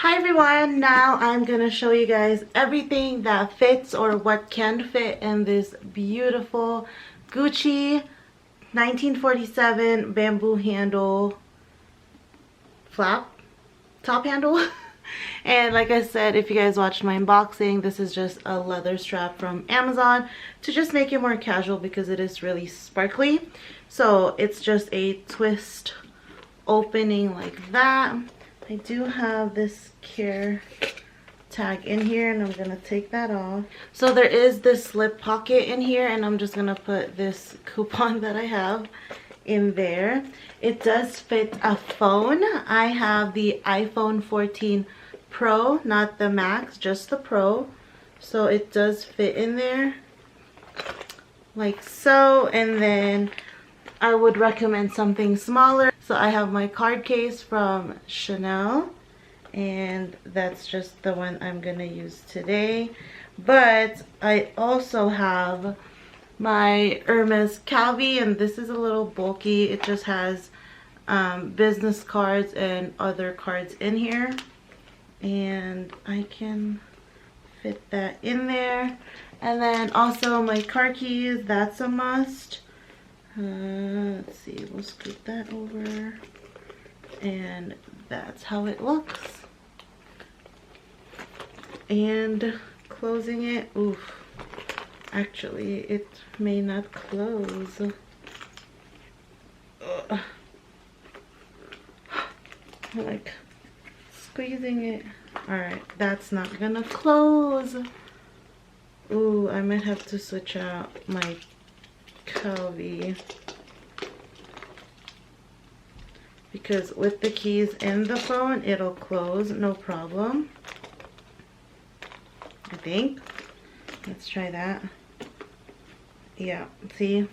Hi everyone, now I'm gonna show you guys everything that fits or what can fit in this beautiful Gucci 1947 bamboo handle flap top handle. And like I said, if you guys watched my unboxing, this is just a leather strap from Amazon to just make it more casual because it is really sparkly. So it's just a twist opening like that. I do have this care tag in here and I'm gonna take that off. So there is this slip pocket in here and I'm just gonna put this coupon that I have in there. It does fit a phone. I have the iPhone 14 Pro, not the Max, just the Pro. So it does fit in there like so, and then I would recommend something smaller. So I have my card case from Chanel, and that's just the one I'm gonna use today. But I also have my Hermes Calvi, and this is a little bulky. It just has business cards and other cards in here, and I can fit that in there. And then also my car keys, that's a must. Let's see, we'll scoot that over, and that's how it looks. And closing it, oof, actually it may not close. Ugh. Like squeezing it. Alright, that's not gonna close. Ooh, I might have to switch out my Calvi, because with the keys in the phone it'll close no problem, I think. Let's try that. Yeah, see,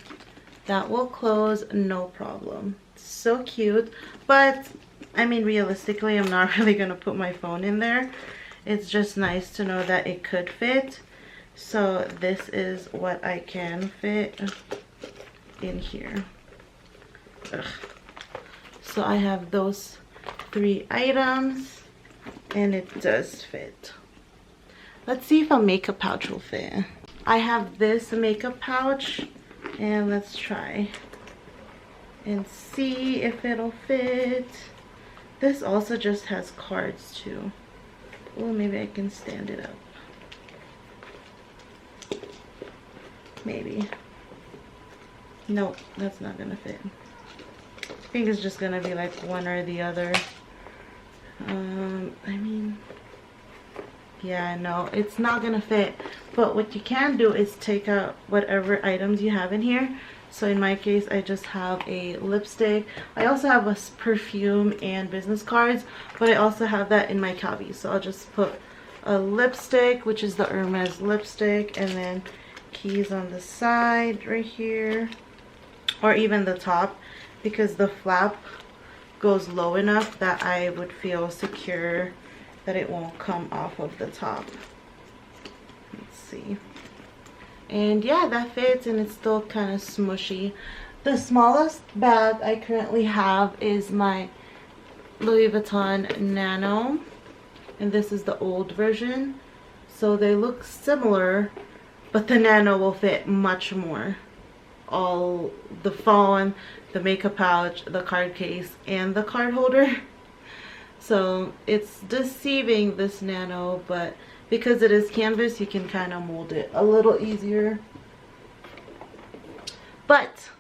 that will close no problem. So cute. But I mean, realistically, I'm not really gonna put my phone in there. It's just nice to know that it could fit. So this is what I can fit in here. Ugh. So I have those 3 items and it does fit. Let's see if a makeup pouch will fit. I have this makeup pouch, and let's try and see if it'll fit. This also just has cards too. Oh, maybe I can stand it up. Maybe. Nope, that's not gonna fit. I think it's just gonna be like one or the other. I mean, yeah, no, it's not gonna fit. But what you can do is take out whatever items you have in here. So in my case, I just have a lipstick. I also have a perfume and business cards, but I also have that in my Calvi. So I'll just put a lipstick, which is the Hermes lipstick, and then keys on the side right here, or even the top, because the flap goes low enough that I would feel secure that it won't come off of the top. Let's see. And yeah, that fits, and it's still kind of smushy. The smallest bag I currently have is my Louis Vuitton Nano, and this is the old version. So they look similar, but the Nano will fit much more. All the phone, the makeup pouch, the card case, and the card holder. So it's deceiving, this Nano, but because it is canvas, you can kind of mold it a little easier. But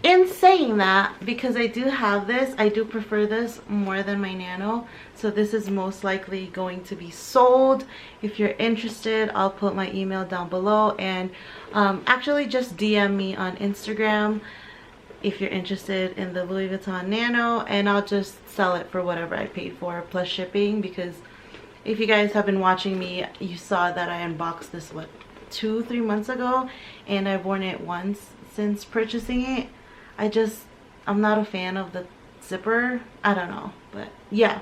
in saying that, because I do have this, I do prefer this more than my Nano. So this is most likely going to be sold. If you're interested, I'll put my email down below, and actually just DM me on Instagram if you're interested in the Louis Vuitton Nano, and I'll just sell it for whatever I paid for plus shipping. Because if you guys have been watching me, you saw that I unboxed this, what, 2-3 months ago, and I've worn it once since purchasing it. I'm not a fan of the zipper. I don't know, but yeah,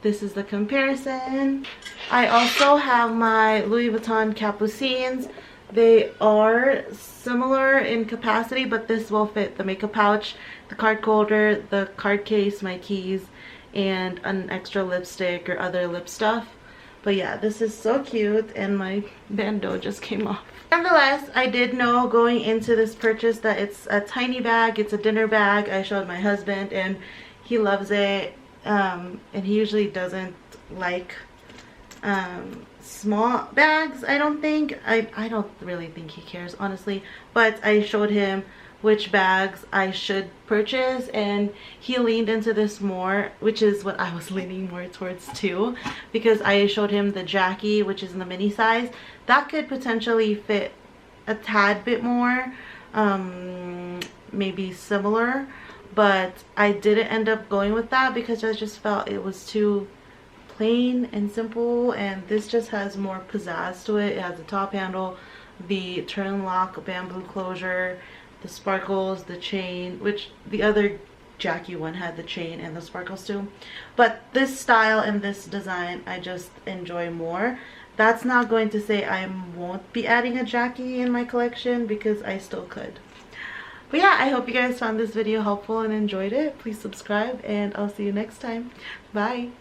this is the comparison. I also have my Louis Vuitton Capucines. They are similar in capacity, but this will fit the makeup pouch, the card holder, the card case, my keys, and an extra lipstick or other lip stuff. But yeah, this is so cute, and my bandeau just came off. Nonetheless, I did know going into this purchase that it's a tiny bag. It's a dinner bag. I showed my husband and he loves it, and he usually doesn't like small bags. I don't think. I don't really think he cares, honestly, but I showed him which bags I should purchase, and he leaned into this more, which is what I was leaning more towards too, because I showed him the Jackie, which is in the mini size. That could potentially fit a tad bit more, maybe similar, but I didn't end up going with that because I just felt it was too plain and simple, and this just has more pizzazz to it. It has a top handle, the turn lock bamboo closure, the sparkles, the chain, which the other Jackie one had the chain and the sparkles too. But this style and this design I just enjoy more. That's not going to say I won't be adding a Jackie in my collection, because I still could. But yeah, I hope you guys found this video helpful and enjoyed it. Please subscribe, and I'll see you next time. Bye!